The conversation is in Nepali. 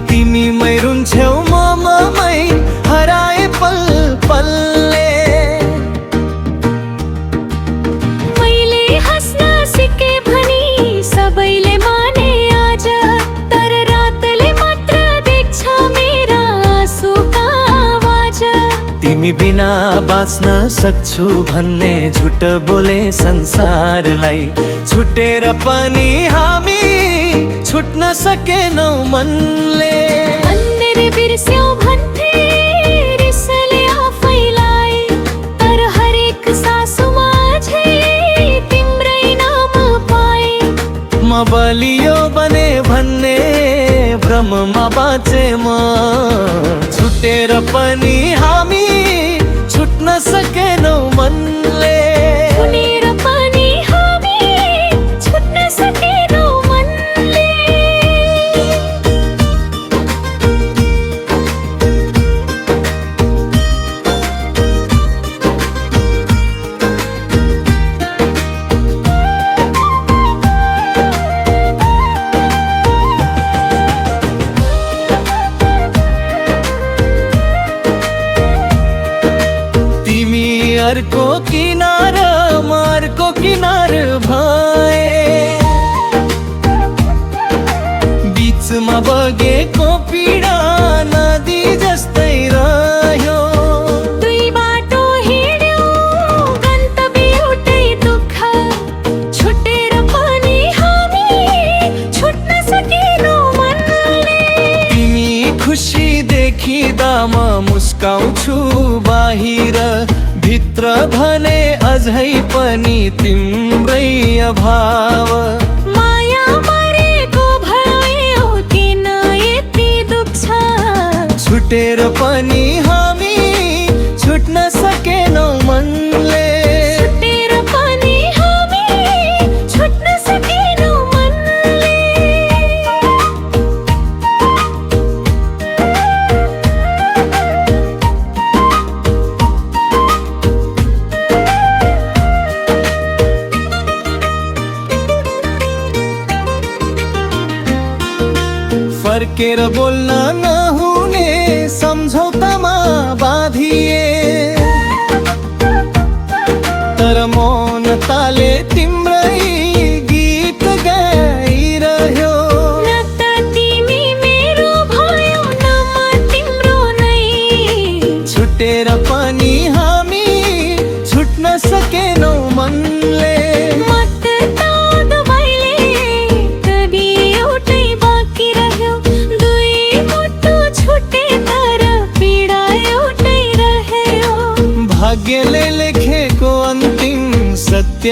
तिमी मै रुन्छौ मै हराए पल पलले। मैले हाँस्न सिके भनी सबैले माने आज, तर रातले मात्र देख्छ मेरा आँसुका आवाज। तिमी बिना बाँच्न सक्छु भन्ने झुट बोले संसारलाई, छुटेर पनि हामी छुट्न सकेनौ मनले। अन्धेर बिर्स्यौ भन्थे रिसले आफैलाई, तर हरेक सासुमा झै तिम्रै नाम पाए। म बलियो बने भन्ने भ्रममा बाँचे म, छुटेर पनि हामी छुट्न सकेनौ मनले। छुटेर पनि हामी छुट्न सकेनौ मनले। अर्को किनार मार्को किनार भए, बीचमा बगेको पीडा नदी जस्तै रह्यो। दुई बाटो हिँड्यौ गन्तव्य एउटै दुःख, छुटेर पनि हामी छुट्न सकेनौ मनले। तिमी खुसी देखिँदा म मुस्काउँछु बाहिर, भित्र भने अझै पनि तिम्रै अभाव। माया मरेको भयो किन यति दुख्छ, छुटेर पनि हामी छुट्न सकेनौ मनले। छुटेर पनि हामी छुट्न सकेनौ मनले। फर्केर बोल्न नहुने सम्झौतामा बाँधिए, तर मौन ताले तिम्रै गीत गाइरह्यो। न त तिमी मेरो भयो न म तिम्रो नै, छुटेर पनि हामी छुट्न सकेनौ मनले। भाग्यले लेखेको अन्तिम सत्य